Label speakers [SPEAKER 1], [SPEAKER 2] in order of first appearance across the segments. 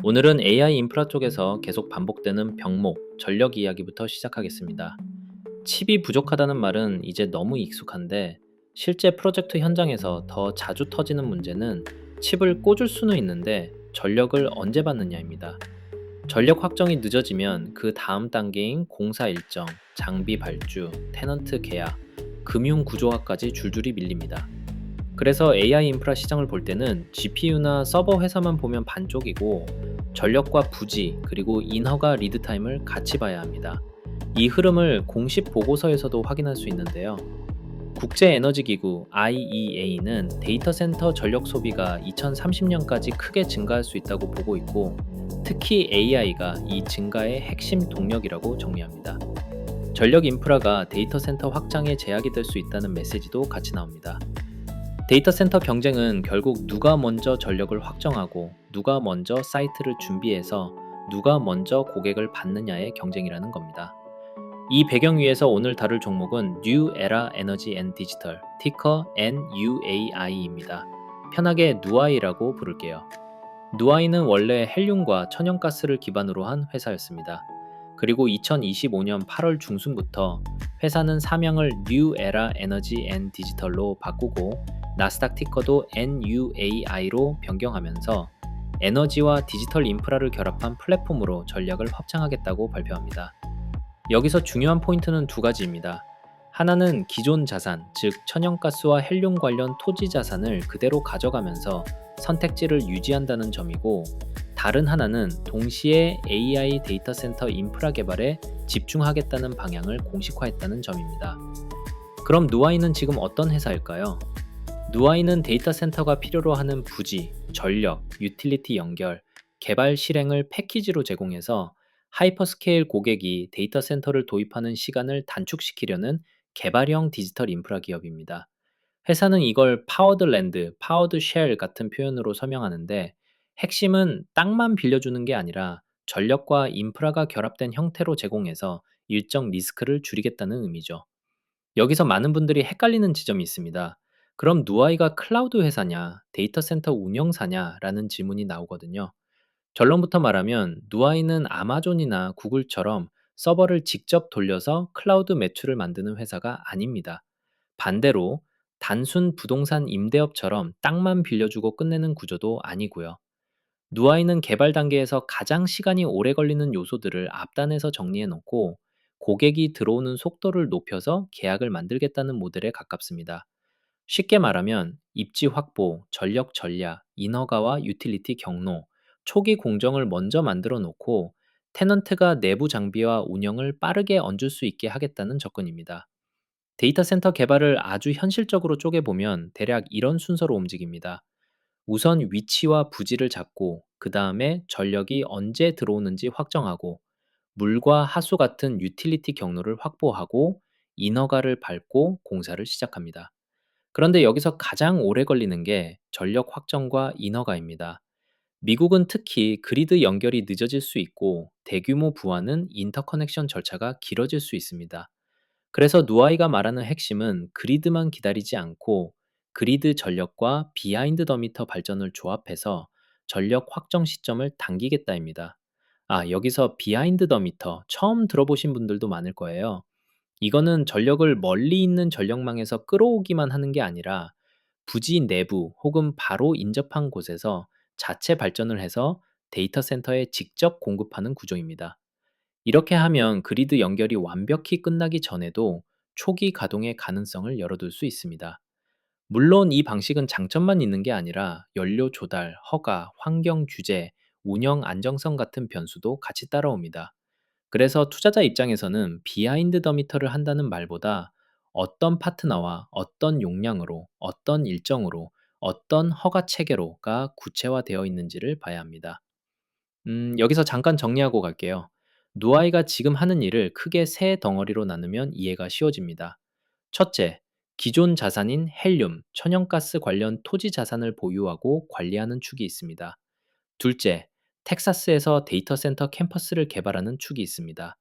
[SPEAKER 1] 오늘은 AI 인프라 쪽에서 계속 반복되는 병목, 전력 이야기부터 시작하겠습니다. 칩이 부족하다는 말은 이제 너무 익숙한데 실제 프로젝트 현장에서 더 자주 터지는 문제는 칩을 꽂을 수는 있는데 전력을 언제 받느냐입니다. 전력 확정이 늦어지면 그 다음 단계인 공사 일정, 장비 발주, 테넌트 계약, 금융 구조화까지 줄줄이 밀립니다. 그래서 AI 인프라 시장을 볼 때는 GPU나 서버 회사만 보면 반쪽이고 전력과 부지 그리고 인허가 리드 타임을 같이 봐야 합니다. 이 흐름을 공식 보고서에서도 확인할 수 있는데요. 국제에너지기구 IEA는 데이터 센터 전력 소비가 2030년까지 크게 증가할 수 있다고 보고 있고, 특히 AI가 이 증가의 핵심 동력이라고 정리합니다. 전력 인프라가 데이터 센터 확장에 제약이 될 수 있다는 메시지도 같이 나옵니다. 데이터 센터 경쟁은 결국 누가 먼저 전력을 확정하고 누가 먼저 사이트를 준비해서 누가 먼저 고객을 받느냐의 경쟁이라는 겁니다. 이 배경 위에서 오늘 다룰 종목은 New Era Energy and Digital, 티커 NUAI입니다. 편하게 누아이라고 부를게요. 누아이는 원래 헬륨과 천연가스를 기반으로 한 회사였습니다. 그리고 2025년 8월 중순부터 회사는 사명을 New Era Energy and Digital로 바꾸고 나스닥 티커도 NUAI로 변경하면서 에너지와 디지털 인프라를 결합한 플랫폼으로 전략을 확장하겠다고 발표합니다. 여기서 중요한 포인트는 두 가지입니다. 하나는 기존 자산, 즉 천연가스와 헬륨 관련 토지 자산을 그대로 가져가면서 선택지를 유지한다는 점이고, 다른 하나는 동시에 AI 데이터 센터 인프라 개발에 집중하겠다는 방향을 공식화했다는 점입니다. 그럼 누아이는 지금 어떤 회사일까요? 누아이는 데이터 센터가 필요로 하는 부지, 전력, 유틸리티 연결, 개발 실행을 패키지로 제공해서 하이퍼스케일 고객이 데이터 센터를 도입하는 시간을 단축시키려는 개발형 디지털 인프라 기업입니다. 회사는 이걸 파워드 랜드, 파워드 쉘 같은 표현으로 설명하는데, 핵심은 땅만 빌려주는 게 아니라 전력과 인프라가 결합된 형태로 제공해서 일정 리스크를 줄이겠다는 의미죠. 여기서 많은 분들이 헷갈리는 지점이 있습니다. 그럼 누아이가 클라우드 회사냐, 데이터 센터 운영사냐라는 질문이 나오거든요. 결론부터 말하면 누아이는 아마존이나 구글처럼 서버를 직접 돌려서 클라우드 매출을 만드는 회사가 아닙니다. 반대로 단순 부동산 임대업처럼 땅만 빌려주고 끝내는 구조도 아니고요. 누아이는 개발 단계에서 가장 시간이 오래 걸리는 요소들을 앞단에서 정리해 놓고 고객이 들어오는 속도를 높여서 계약을 만들겠다는 모델에 가깝습니다. 쉽게 말하면 입지 확보, 전력 전략, 인허가와 유틸리티 경로, 초기 공정을 먼저 만들어 놓고 테넌트가 내부 장비와 운영을 빠르게 얹을 수 있게 하겠다는 접근입니다. 데이터 센터 개발을 아주 현실적으로 쪼개보면 대략 이런 순서로 움직입니다. 우선 위치와 부지를 잡고 그 다음에 전력이 언제 들어오는지 확정하고 물과 하수 같은 유틸리티 경로를 확보하고 인허가를 밟고 공사를 시작합니다. 그런데 여기서 가장 오래 걸리는 게 전력 확정과 인허가입니다. 미국은 특히 그리드 연결이 늦어질 수 있고 대규모 부하는 인터커넥션 절차가 길어질 수 있습니다. 그래서 누아이가 말하는 핵심은 그리드만 기다리지 않고 그리드 전력과 비하인드 더 미터 발전을 조합해서 전력 확정 시점을 당기겠다입니다. 여기서 비하인드 더 미터 처음 들어보신 분들도 많을 거예요. 이거는 전력을 멀리 있는 전력망에서 끌어오기만 하는 게 아니라 부지 내부 혹은 바로 인접한 곳에서 자체 발전을 해서 데이터 센터에 직접 공급하는 구조입니다. 이렇게 하면 그리드 연결이 완벽히 끝나기 전에도 초기 가동의 가능성을 열어둘 수 있습니다. 물론 이 방식은 장점만 있는 게 아니라 연료 조달, 허가, 환경 규제, 운영 안정성 같은 변수도 같이 따라옵니다. 그래서 투자자 입장에서는 비하인드 더 미터를 한다는 말보다 어떤 파트너와 어떤 용량으로, 어떤 일정으로, 어떤 허가 체계로가 구체화되어 있는지를 봐야 합니다. 여기서 잠깐 정리하고 갈게요. 누아이가 지금 하는 일을 크게 세 덩어리로 나누면 이해가 쉬워집니다. 첫째, 기존 자산인 헬륨, 천연가스 관련 토지 자산을 보유하고 관리하는 축이 있습니다. 둘째, 텍사스에서 데이터 센터 캠퍼스를 개발하는 축이 있습니다.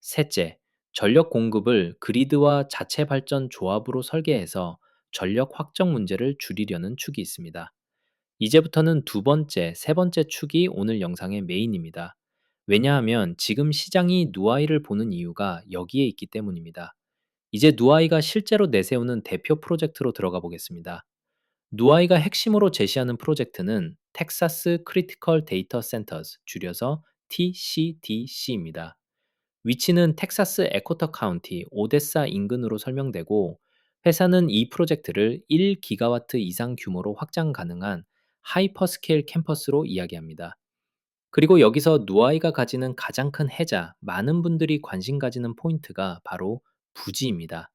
[SPEAKER 1] 셋째, 전력 공급을 그리드와 자체 발전 조합으로 설계해서 전력 확정 문제를 줄이려는 축이 있습니다. 이제부터는 두 번째, 세 번째 축이 오늘 영상의 메인입니다. 왜냐하면 지금 시장이 누아이를 보는 이유가 여기에 있기 때문입니다. 이제 누아이가 실제로 내세우는 대표 프로젝트로 들어가 보겠습니다. 누아이가 핵심으로 제시하는 프로젝트는 텍사스 크리티컬 데이터 센터즈, 줄여서 TCDC입니다. 위치는 텍사스 에코터 카운티 오데사 인근으로 설명되고, 회사는 이 프로젝트를 1기가와트 이상 규모로 확장 가능한 하이퍼스케일 캠퍼스로 이야기합니다. 그리고 여기서 누아이가 가지는 가장 큰 해자, 많은 분들이 관심 가지는 포인트가 바로 부지입니다.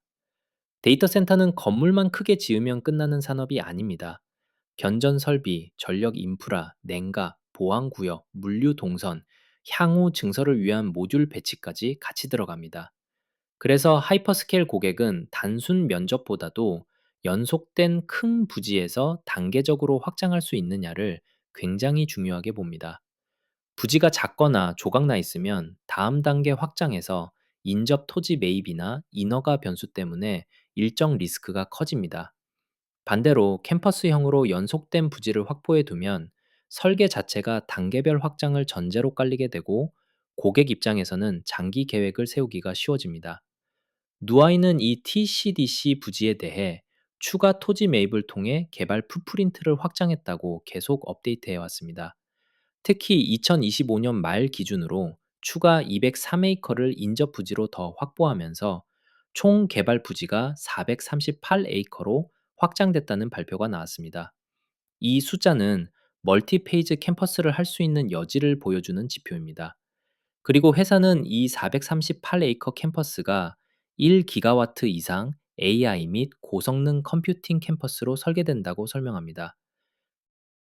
[SPEAKER 1] 데이터 센터는 건물만 크게 지으면 끝나는 산업이 아닙니다. 견전 설비, 전력 인프라, 냉각, 보안 구역, 물류 동선, 향후 증설을 위한 모듈 배치까지 같이 들어갑니다. 그래서 하이퍼스케일 고객은 단순 면접보다도 연속된 큰 부지에서 단계적으로 확장할 수 있느냐를 굉장히 중요하게 봅니다. 부지가 작거나 조각나 있으면 다음 단계 확장에서 인접 토지 매입이나 인허가 변수 때문에 일정 리스크가 커집니다. 반대로 캠퍼스형으로 연속된 부지를 확보해 두면 설계 자체가 단계별 확장을 전제로 깔리게 되고, 고객 입장에서는 장기 계획을 세우기가 쉬워집니다. 누아이는 이 TCDC 부지에 대해 추가 토지 매입을 통해 개발 풋프린트를 확장했다고 계속 업데이트해 왔습니다. 특히 2025년 말 기준으로 추가 203에이커를 인접 부지로 더 확보하면서 총 개발 부지가 438에이커로 확장됐다는 발표가 나왔습니다. 이 숫자는 멀티페이즈 캠퍼스를 할 수 있는 여지를 보여주는 지표입니다. 그리고 회사는 이 438에이커 캠퍼스가 1기가와트 이상 AI 및 고성능 컴퓨팅 캠퍼스로 설계된다고 설명합니다.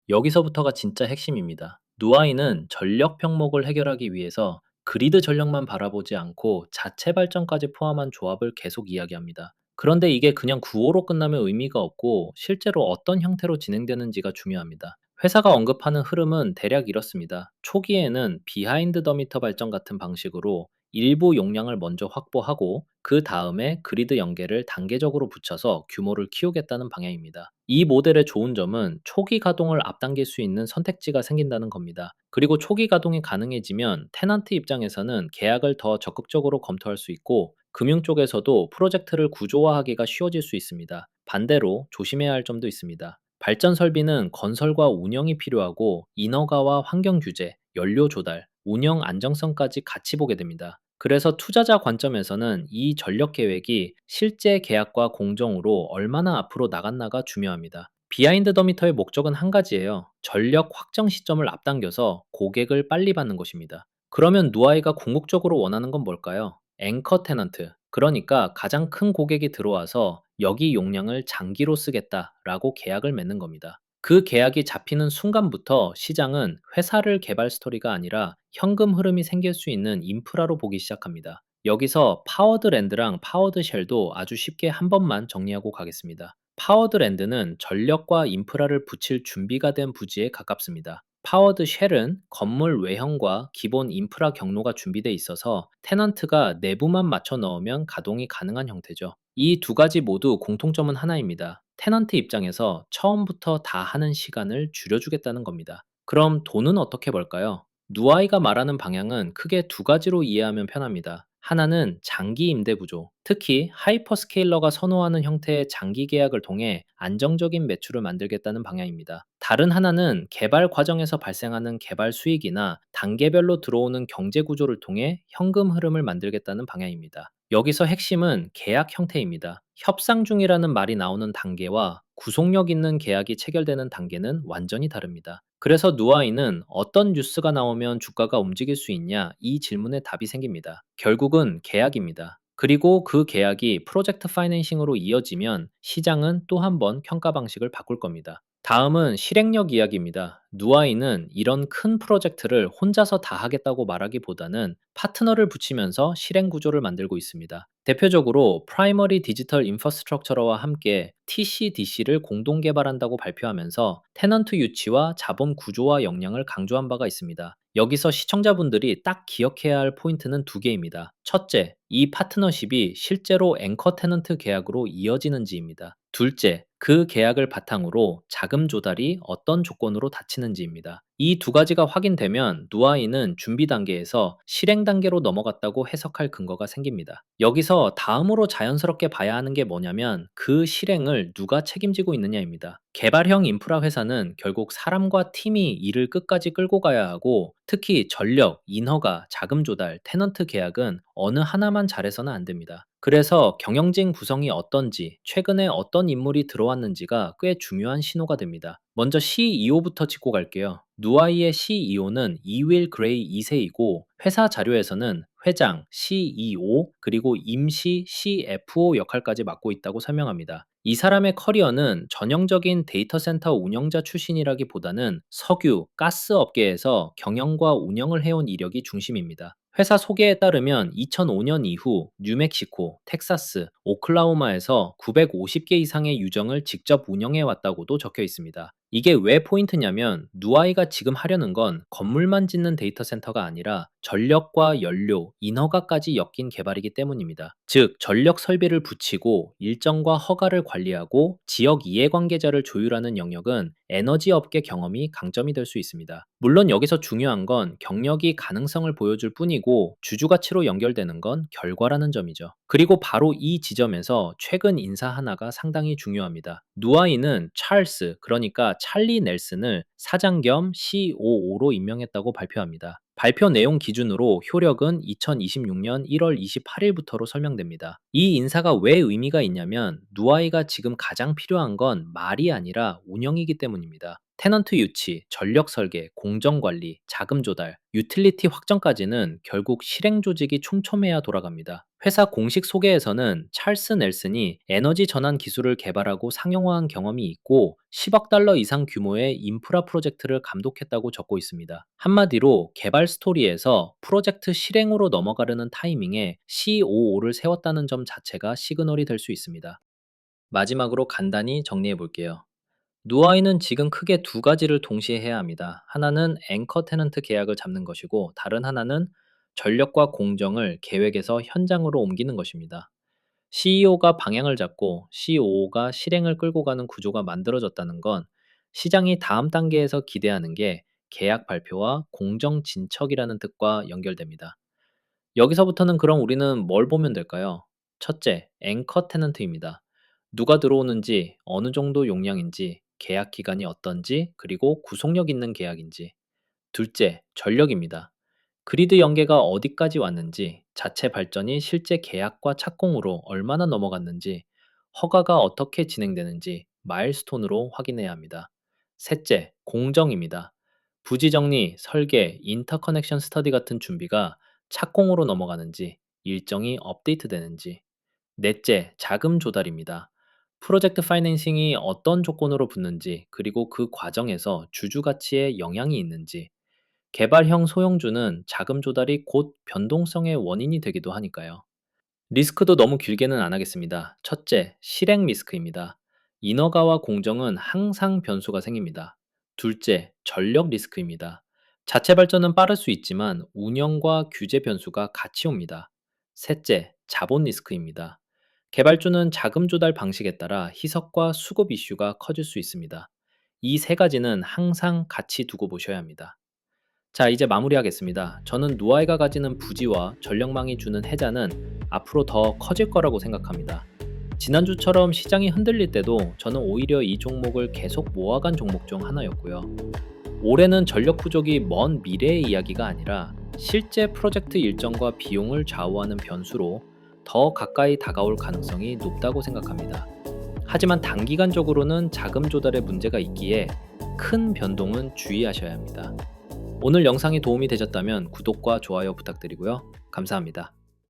[SPEAKER 1] 여기서부터가 진짜 핵심입니다. 누아이는 전력 병목을 해결하기 위해서 그리드 전력만 바라보지 않고 자체 발전까지 포함한 조합을 계속 이야기합니다. 그런데 이게 그냥 구호로 끝나면 의미가 없고, 실제로 어떤 형태로 진행되는지가 중요합니다. 회사가 언급하는 흐름은 대략 이렇습니다. 초기에는 비하인드 더 미터 발전 같은 방식으로 일부 용량을 먼저 확보하고, 그 다음에 그리드 연계를 단계적으로 붙여서 규모를 키우겠다는 방향입니다. 이 모델의 좋은 점은 초기 가동을 앞당길 수 있는 선택지가 생긴다는 겁니다. 그리고 초기 가동이 가능해지면 테넌트 입장에서는 계약을 더 적극적으로 검토할 수 있고, 금융 쪽에서도 프로젝트를 구조화하기가 쉬워질 수 있습니다. 반대로 조심해야 할 점도 있습니다. 발전 설비는 건설과 운영이 필요하고, 인허가와 환경 규제, 연료 조달, 운영 안정성까지 같이 보게 됩니다. 그래서 투자자 관점에서는 이 전력 계획이 실제 계약과 공정으로 얼마나 앞으로 나갔나가 중요합니다. 비하인드 더 미터의 목적은 한 가지예요. 전력 확정 시점을 앞당겨서 고객을 빨리 받는 것입니다. 그러면 누아이가 궁극적으로 원하는 건 뭘까요? 앵커 테넌트, 그러니까 가장 큰 고객이 들어와서 여기 용량을 장기로 쓰겠다라고 계약을 맺는 겁니다. 그 계약이 잡히는 순간부터 시장은 회사를 개발 스토리가 아니라 현금 흐름이 생길 수 있는 인프라로 보기 시작합니다. 여기서 파워드 랜드랑 파워드 쉘도 아주 쉽게 한 번만 정리하고 가겠습니다. 파워드 랜드는 전력과 인프라를 붙일 준비가 된 부지에 가깝습니다. 파워드 쉘은 건물 외형과 기본 인프라 경로가 준비되어 있어서 테넌트가 내부만 맞춰 넣으면 가동이 가능한 형태죠. 이 두 가지 모두 공통점은 하나입니다. 테넌트 입장에서 처음부터 다 하는 시간을 줄여주겠다는 겁니다. 그럼 돈은 어떻게 벌까요? 누아이가 말하는 방향은 크게 두 가지로 이해하면 편합니다. 하나는 장기 임대 구조, 특히 하이퍼스케일러가 선호하는 형태의 장기 계약을 통해 안정적인 매출을 만들겠다는 방향입니다. 다른 하나는 개발 과정에서 발생하는 개발 수익이나 단계별로 들어오는 경제 구조를 통해 현금 흐름을 만들겠다는 방향입니다. 여기서 핵심은 계약 형태입니다. 협상 중이라는 말이 나오는 단계와 구속력 있는 계약이 체결되는 단계는 완전히 다릅니다. 그래서 누아이는 어떤 뉴스가 나오면 주가가 움직일 수 있냐, 이 질문에 답이 생깁니다. 결국은 계약입니다. 그리고 그 계약이 프로젝트 파이낸싱으로 이어지면 시장은 또 한 번 평가 방식을 바꿀 겁니다. 다음은 실행력 이야기입니다. 누아이는 이런 큰 프로젝트를 혼자서 다 하겠다고 말하기보다는 파트너를 붙이면서 실행 구조를 만들고 있습니다. 대표적으로 프라이머리 디지털 인프라스트럭처와 함께 TCDC를 공동 개발한다고 발표하면서 테넌트 유치와 자본 구조화 역량을 강조한 바가 있습니다. 여기서 시청자분들이 딱 기억해야 할 포인트는 두 개입니다. 첫째, 이 파트너십이 실제로 앵커 테넌트 계약으로 이어지는지입니다. 둘째, 그 계약을 바탕으로 자금 조달이 어떤 조건으로 닫히는지입니다. 이 두 가지가 확인되면 누아인은 준비 단계에서 실행 단계로 넘어갔다고 해석할 근거가 생깁니다. 여기서 다음으로 자연스럽게 봐야 하는 게 뭐냐면 그 실행을 누가 책임지고 있느냐입니다. 개발형 인프라 회사는 결국 사람과 팀이 일을 끝까지 끌고 가야 하고, 특히 전력, 인허가, 자금 조달, 테넌트 계약은 어느 하나만 잘해서는 안 됩니다. 그래서 경영진 구성이 어떤지, 최근에 어떤 인물이 들어왔는지가 꽤 중요한 신호가 됩니다. 먼저 CEO부터 짚고 갈게요. 누아이의 CEO는 이윌 그레이 2세이고, 회사 자료에서는 회장, CEO, 그리고 임시 CFO 역할까지 맡고 있다고 설명합니다. 이 사람의 커리어는 전형적인 데이터 센터 운영자 출신이라기보다는 석유, 가스 업계에서 경영과 운영을 해온 이력이 중심입니다. 회사 소개에 따르면 2005년 이후 뉴멕시코, 텍사스, 오클라호마에서 950개 이상의 유정을 직접 운영해 왔다고도 적혀 있습니다. 이게 왜 포인트냐면 누아이가 지금 하려는 건 건물만 짓는 데이터 센터가 아니라 전력과 연료, 인허가까지 엮인 개발이기 때문입니다. 즉, 전력 설비를 붙이고 일정과 허가를 관리하고 지역 이해관계자를 조율하는 영역은 에너지 업계 경험이 강점이 될 수 있습니다. 물론 여기서 중요한 건 경력이 가능성을 보여줄 뿐이고 주주 가치로 연결되는 건 결과라는 점이죠. 그리고 바로 이 지점에서 최근 인사 하나가 상당히 중요합니다. 누아이는 찰스, 그러니까 찰리 넬슨을 사장 겸 COO로 임명했다고 발표합니다. 발표 내용 기준으로 효력은 2026년 1월 28일부터로 설명됩니다. 이 인사가 왜 의미가 있냐면 누아이가 지금 가장 필요한 건 말이 아니라 운영이기 때문입니다. 테넌트 유치, 전력 설계, 공정 관리, 자금 조달, 유틸리티 확정까지는 결국 실행 조직이 촘촘해야 돌아갑니다. 회사 공식 소개에서는 찰스 넬슨이 에너지 전환 기술을 개발하고 상용화한 경험이 있고 10억 달러 이상 규모의 인프라 프로젝트를 감독했다고 적고 있습니다. 한마디로 개발 스토리에서 프로젝트 실행으로 넘어가려는 타이밍에 COO를 세웠다는 점 자체가 시그널이 될 수 있습니다. 마지막으로 간단히 정리해 볼게요. 누아이는 지금 크게 두 가지를 동시에 해야 합니다. 하나는 앵커 테넌트 계약을 잡는 것이고, 다른 하나는 전력과 공정을 계획에서 현장으로 옮기는 것입니다. CEO가 방향을 잡고 COO가 실행을 끌고 가는 구조가 만들어졌다는 건 시장이 다음 단계에서 기대하는 게 계약 발표와 공정 진척이라는 뜻과 연결됩니다. 여기서부터는 그럼 우리는 뭘 보면 될까요? 첫째, 앵커 테넌트입니다. 누가 들어오는지, 어느 정도 용량인지, 계약 기간이 어떤지, 그리고 구속력 있는 계약인지. 둘째, 전력입니다. 그리드 연계가 어디까지 왔는지, 자체 발전이 실제 계약과 착공으로 얼마나 넘어갔는지, 허가가 어떻게 진행되는지 마일스톤으로 확인해야 합니다. 셋째, 공정입니다. 부지 정리, 설계, 인터커넥션 스터디 같은 준비가 착공으로 넘어가는지, 일정이 업데이트되는지. 넷째, 자금 조달입니다. 프로젝트 파이낸싱이 어떤 조건으로 붙는지, 그리고 그 과정에서 주주 가치에 영향이 있는지. 개발형 소형주는 자금 조달이 곧 변동성의 원인이 되기도 하니까요. 리스크도 너무 길게는 안 하겠습니다. 첫째, 실행 리스크입니다. 인허가와 공정은 항상 변수가 생깁니다. 둘째, 전력 리스크입니다. 자체 발전은 빠를 수 있지만 운영과 규제 변수가 같이 옵니다. 셋째, 자본 리스크입니다. 개발주는 자금 조달 방식에 따라 희석과 수급 이슈가 커질 수 있습니다. 이 세 가지는 항상 같이 두고 보셔야 합니다. 자, 이제 마무리하겠습니다. 저는 누아이가 가지는 부지와 전력망이 주는 혜자는 앞으로 더 커질 거라고 생각합니다. 지난주처럼 시장이 흔들릴 때도 저는 오히려 이 종목을 계속 모아간 종목 중 하나였고요. 올해는 전력 부족이 먼 미래의 이야기가 아니라 실제 프로젝트 일정과 비용을 좌우하는 변수로 더 가까이 다가올 가능성이 높다고 생각합니다. 하지만 단기간적으로는 자금 조달에 문제가 있기에 큰 변동은 주의하셔야 합니다. 오늘 영상이 도움이 되셨다면 구독과 좋아요 부탁드리고요. 감사합니다.